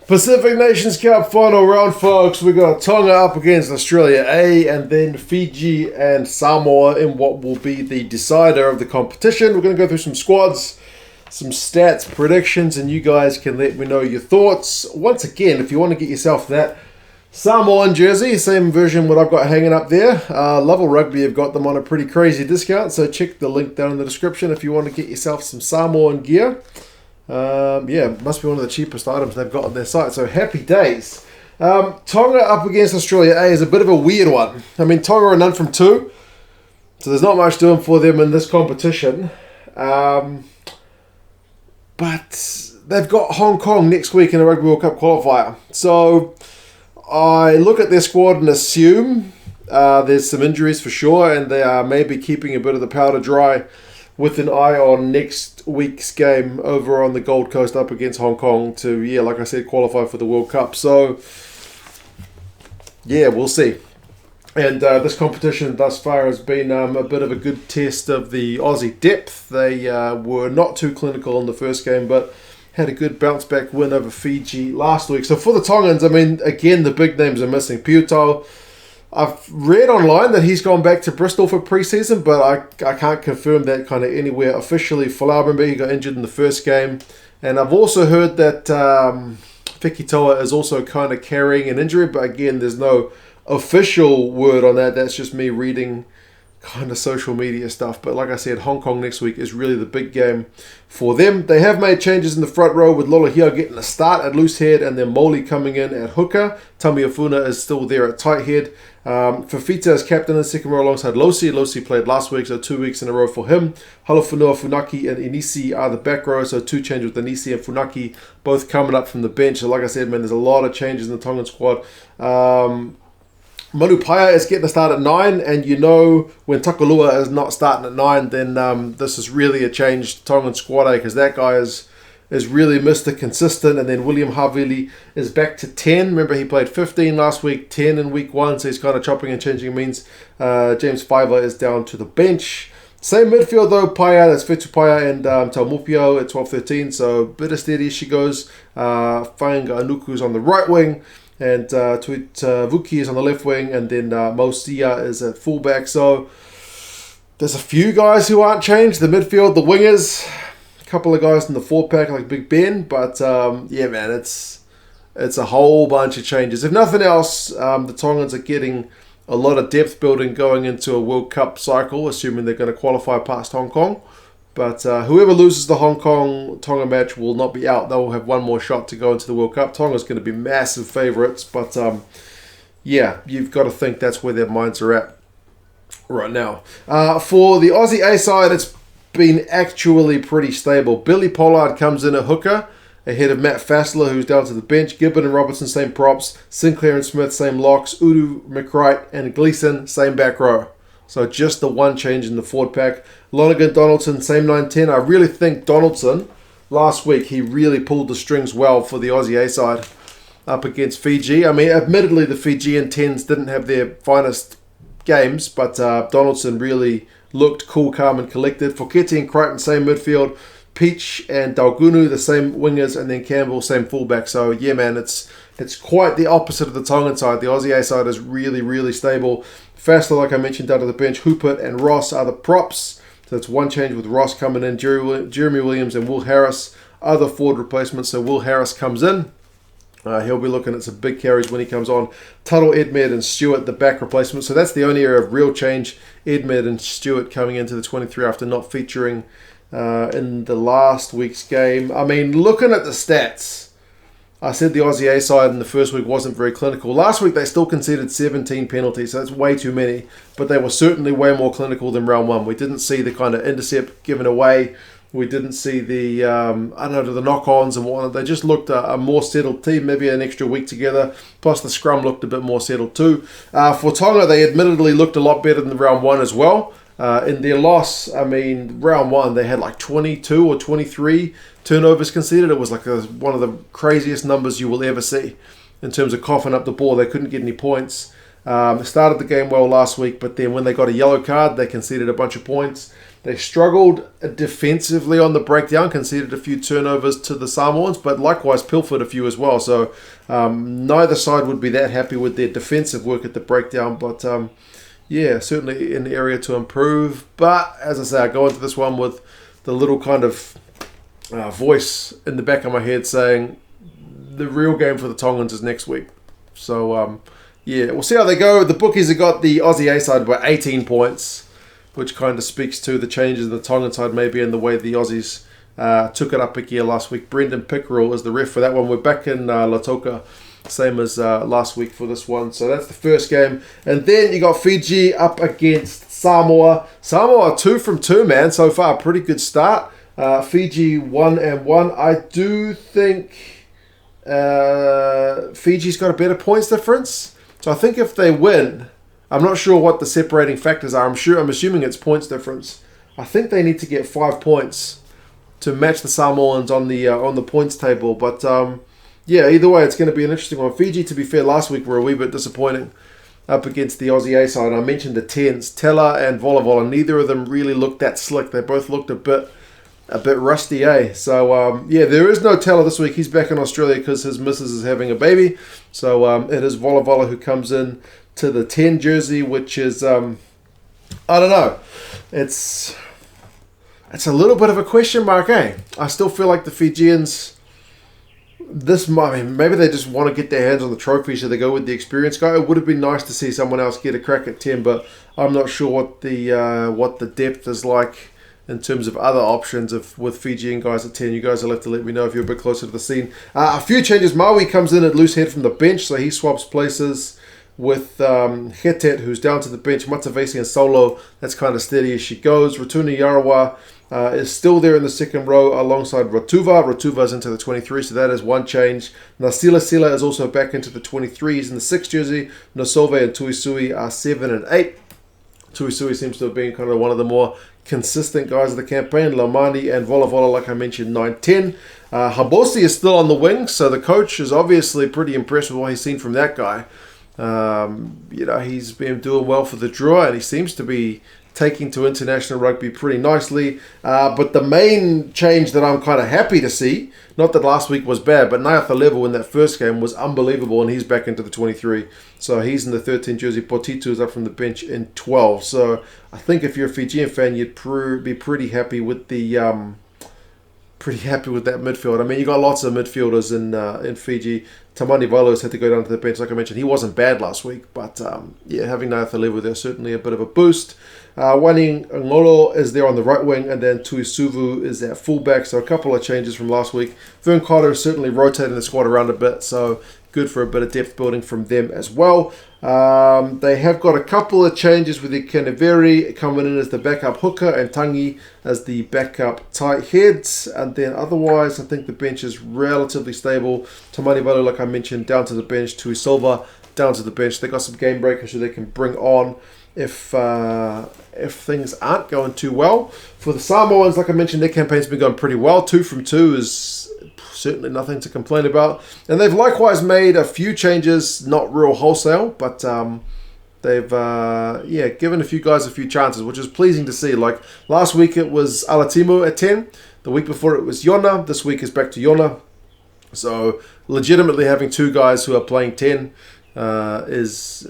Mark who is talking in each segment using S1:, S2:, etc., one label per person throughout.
S1: Pacific Nations Cup final round, folks. We got Tonga up against Australia A, and then Fiji and Samoa in what will be the decider of the competition. We're going to go through some squads, some stats, predictions, and you guys can let me know your thoughts. Once again, if you want to get yourself that Samoan jersey, same version what I've got hanging up there. Level Rugby have got them on a pretty crazy discount, so check the link down in the description if you want to get yourself some Samoan gear. Yeah, must be one of the cheapest items they've got on their site, so happy days. Tonga up against Australia A is a bit of a weird one. I mean, Tonga are none from two, so there's not much doing for them in this competition. But they've got Hong Kong next week in a Rugby World Cup qualifier. So I look at their squad and assume there's some injuries for sure, and they are maybe keeping a bit of the powder dry with an eye on next week's game over on the Gold Coast up against Hong Kong to, yeah, like I said, qualify for the World Cup. So, yeah, we'll see. And this competition thus far has been a bit of a good test of the Aussie depth. They were not too clinical in the first game, but had a good bounce-back win over Fiji last week. So for the Tongans, I mean, again, the big names are missing. Piutau, I've read online that he's gone back to Bristol for pre-season, but I can't confirm that kind of anywhere officially. Folau, remember, he got injured in the first game. And I've also heard that Fixtures is also kind of carrying an injury, but again, there's no official word on that. That's just me reading kind of social media stuff. But like I said, Hong Kong next week is really the big game for them. They have made changes in the front row with Lolohea getting a start at loose head and then Moli coming in at hooker. Tamiafuna is still there at tight head. Fafita is captain in the second row alongside Losi. Losi played last week, so 2 weeks in a row for him. Halofunua, Funaki and Inisi are the back row, so two changes with Inisi and Funaki both coming up from the bench. So like I said, man, there's a lot of changes in the Tongan squad. Manupaya is getting a start at 9, and you know when Takalua is not starting at 9, then this is really a changed Tongan squad, because that guy is really Mr. Consistent. And then William Havili is back to 10. Remember, he played 15 last week, 10 in week 1, so he's kind of chopping and changing. It means James Fiver is down to the bench. Same midfield though, Paya, that's Fetupaya and Taumupio at 12-13, so a bit of steady as she goes. Fainga Anuku's on the right wing, and Tuit Vuki is on the left wing, and then Mosia is at fullback. So there's a few guys who aren't changed. The midfield, the wingers, a couple of guys in the 4-pack like Big Ben, but yeah, man, it's a whole bunch of changes. If nothing else, the Tongans are getting a lot of depth building going into a World Cup cycle, assuming they're going to qualify past Hong Kong. But whoever loses the Hong Kong-Tonga match will not be out. They will have one more shot to go into the World Cup. Tonga's going to be massive favourites, but yeah, you've got to think that's where their minds are at right now. For the Aussie A side, it's been actually pretty stable. Billy Pollard comes in at hooker ahead of Matt Fassler, who's down to the bench. Gibbon and Robertson, same props. Sinclair and Smith, same locks. Udu, McWright, and Gleeson, same back row. So just the one change in the forward pack. Lonergan, Donaldson, same 9-10. I really think Donaldson, last week, he really pulled the strings well for the Aussie A side up against Fiji. I mean, admittedly, the Fijian 10s didn't have their finest games, but Donaldson really looked cool, calm, and collected. Foketi and Crichton, same midfield. Peach and Dalgunu, the same wingers, and then Campbell, same fullback. So yeah, man, it's quite the opposite of the Tongan side. The Aussie A side is really, really stable. Faster, like I mentioned, down to the bench. Hupert and Ross are the props. So it's one change with Ross coming in. Jeremy Williams and Will Harris are the forward replacements. So Will Harris comes in. He'll be looking at some big carries when he comes on. Tuttle, Edmed, and Stewart, the back replacements. So that's the only area of real change. Edmed and Stewart coming into the 23 after not featuring in the last week's game. I mean, looking at the stats, I said the Aussie A side in the first week wasn't very clinical. Last week they still conceded 17 penalties, so that's way too many. But they were certainly way more clinical than round 1. We didn't see the kind of intercept given away. We didn't see the, the knock-ons and whatnot. They just looked a more settled team, maybe an extra week together. Plus the scrum looked a bit more settled too. For Tonga, they admittedly looked a lot better than round 1 as well. In their loss, I mean, round 1, they had like 22 or 23 turnovers conceded. It was like one of the craziest numbers you will ever see in terms of coughing up the ball. They couldn't get any points. They started the game well last week, but then when they got a yellow card, they conceded a bunch of points. They struggled defensively on the breakdown, conceded a few turnovers to the Samoans, but likewise pilfered a few as well. So neither side would be that happy with their defensive work at the breakdown, but yeah, certainly an area to improve. But as I say, I go into this one with the little kind of voice in the back of my head saying the real game for the Tongans is next week. So yeah, we'll see how they go. The bookies have got the Aussie A side by 18 points, which kind of speaks to the changes in the Tongan side maybe in the way the Aussies took it up a gear last week. Brendan Pickerel is the ref for that one. We're back in Lautoka, same as last week for this one. So that's the first game. And then you got Fiji up against Samoa. Samoa 2 from 2, man, so far. Pretty good start. Fiji 1-1. I do think Fiji's got a better points difference. So I think if they win, I'm not sure what the separating factors are. I'm assuming it's points difference. I think they need to get 5 points to match the Samoans on the points table. But yeah, either way, it's going to be an interesting one. Fiji, to be fair, last week were a wee bit disappointing up against the Aussie A side. I mentioned the 10s, Tela and Volavola. Neither of them really looked that slick. They both looked a bit rusty, eh? So, yeah, there is no Tela this week. He's back in Australia because his missus is having a baby. So, it is Volavola who comes in to the 10 jersey, which is, I don't know. It's a little bit of a question mark, eh? I still feel like the Fijians, maybe they just want to get their hands on the trophy, so they go with the experienced guy. It would have been nice to see someone else get a crack at 10, but I'm not sure what the depth is like in terms of other options with Fijian guys at 10. You guys will have to let me know if you're a bit closer to the scene. A few changes. Maui comes in at loose head from the bench, so he swaps places with Hetet, who's down to the bench. Matavesi and Solo, that's kind of steady as she goes. Ratuna Yarawa is still there in the second row alongside Ratuva. Ratuva's into the 23, so that is one change. Nasila Sila is also back into the 23. He's in the 6 jersey. Nosove and Tuisui are 7 and 8. Tuisui seems to have been kind of one of the more consistent guys of the campaign. Lamani and Volavola, like I mentioned, 9-10. Habosi is still on the wing, so the coach is obviously pretty impressed with what he's seen from that guy. He's been doing well for the draw, and he seems to be taking to international rugby pretty nicely. But the main change that I'm kind of happy to see, not that last week was bad, but Nayatha Level in that first game was unbelievable, and he's back into the 23. So he's in the 13 jersey. Potitu is up from the bench in 12. So I think if you're a Fijian fan, you'd be pretty happy with that midfield. I mean, you got lots of midfielders in Fiji. Tamani Valos had to go down to the bench, like I mentioned. He wasn't bad last week, but having Nayatha Level there certainly a bit of a boost. Waning Ngolo is there on the right wing, and then Tuisuvu is at fullback. So a couple of changes from last week. Vern Carter is certainly rotating the squad around a bit, so good for a bit of depth building from them as well. They have got a couple of changes with the Keneveri coming in as the backup hooker and Tangi as the backup tight heads. And then otherwise, I think the bench is relatively stable. Tamani Valu, like I mentioned, down to the bench. Tuisilva down to the bench. They got some game breakers who they can bring on if things aren't going too well. For the Samoans, like I mentioned, their campaign's been going pretty well. 2 from 2 is certainly nothing to complain about. And they've likewise made a few changes, not real wholesale, but they've given a few guys a few chances, which is pleasing to see. Like last week it was Alatimu at 10. The week before it was Yona. This week is back to Yona. So legitimately having 2 guys who are playing 10 is,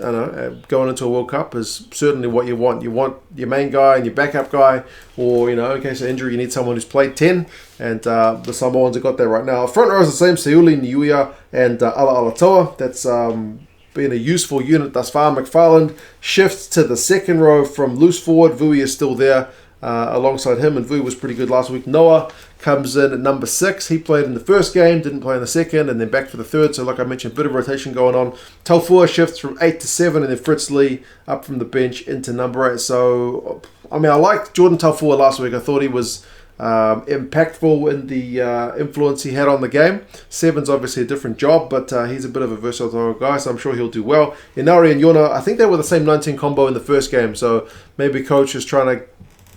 S1: going into a World Cup is certainly what you want. You want your main guy and your backup guy, or, in case of injury, you need someone who's played 10, and the Samoans have got that right now. Front row is the same, Seuli, Niuia, and Ala Alatoa. That's been a useful unit thus far. McFarland shifts to the second row from loose forward. Vui is still there alongside him, and Vui was pretty good last week. Noah comes in at number 6. He played in the first game, didn't play in the second, and then back for the third. So like I mentioned, a bit of rotation going on. TONvAUA shifts from 8 to 7, and then Fritz Lee up from the bench into number 8. So, I liked Jordan TONvAUA last week. I thought he was impactful in the influence he had on the game. 7's obviously a different job, but he's a bit of a versatile guy, so I'm sure he'll do well. Inari and Yona, I think they were the same 19 combo in the first game, so maybe coach is trying to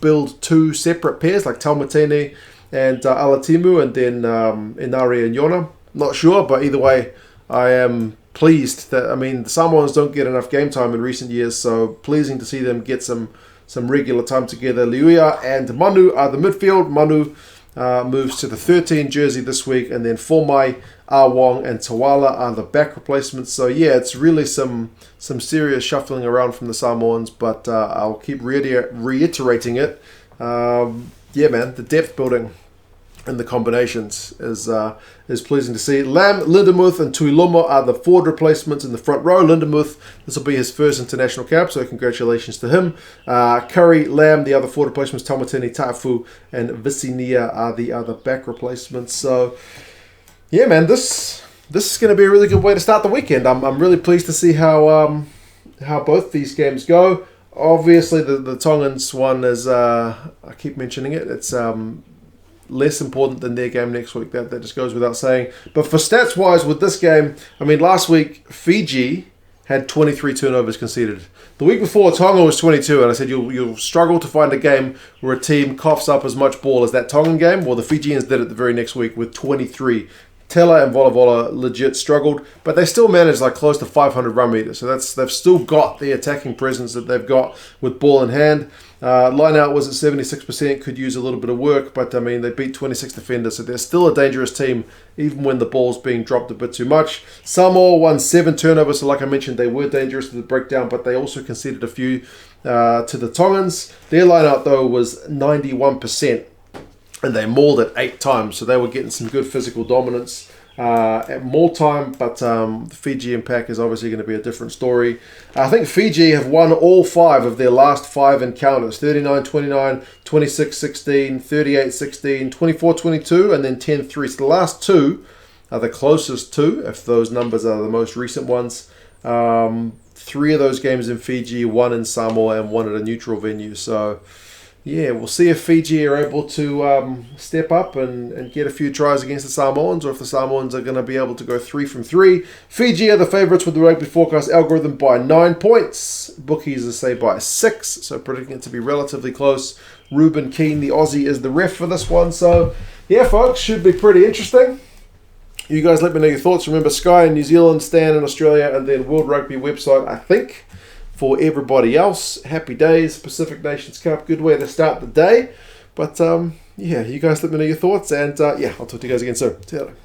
S1: build 2 separate pairs, like Taumatene and Alatimu, and then Inari and Yona. Not sure, but either way, I am pleased that, the Samoans don't get enough game time in recent years, so pleasing to see them get some some regular time together. Liuia and Manu are the midfield. Manu moves to the 13 jersey this week, and then Formai, Awong and Tawala are the back replacements. So yeah, it's really some serious shuffling around from the Samoans, but I'll keep reiterating it. Yeah, man, the depth building and the combinations is pleasing to see. Lam, Lindemuth and Tuiloma are the forward replacements in the front row. Lindemuth, this will be his first international cap, so congratulations to him. Curry, Lam, the other forward replacements. Taumatini, Tafu and Visinia are the other back replacements. So yeah, man, this is going to be a really good way to start the weekend. I'm really pleased to see how both these games go. Obviously, the Tongans one is, I keep mentioning it, it's less important than their game next week. That just goes without saying. But for stats-wise with this game, I mean, last week, Fiji had 23 turnovers conceded. The week before, Tonga was 22, and I said you'll struggle to find a game where a team coughs up as much ball as that Tongan game. Well, the Fijians did it the very next week with 23. Tela and Vola legit struggled, but they still managed like close to 500 run meters. So they've still got the attacking presence that they've got with ball in hand. Line out was at 76%, could use a little bit of work, but I mean, they beat 26 defenders, so they're still a dangerous team, even when the ball's being dropped a bit too much. Samoa won 7 turnovers, so like I mentioned, they were dangerous to the breakdown, but they also conceded a few to the Tongans. Their line out, though, was 91%. And they mauled it 8 times, so they were getting some good physical dominance at more time. But the Fijian pack is obviously going to be a different story. I think Fiji have won all 5 of their last 5 encounters: 39-29, 26-16, 38-16, 24-22, and then 10-3. So the last 2 are the closest to, if those numbers are the most recent ones. 3 of those games in Fiji, 1 in Samoa, and 1 at a neutral venue. So yeah, we'll see if Fiji are able to step up and get a few tries against the Samoans, or if the Samoans are going to be able to go 3 from 3. Fiji are the favourites with the Rugby Forecast algorithm by 9 points. Bookies say by 6, so predicting it to be relatively close. Ruben Keane, the Aussie, is the ref for this one. So yeah, folks, should be pretty interesting. You guys let me know your thoughts. Remember, Sky in New Zealand, Stan in Australia, and then World Rugby website, I think. For everybody else, happy days, Pacific Nations Cup, good way to start the day. But yeah, you guys let me know your thoughts, and yeah, I'll talk to you guys again soon. See you later.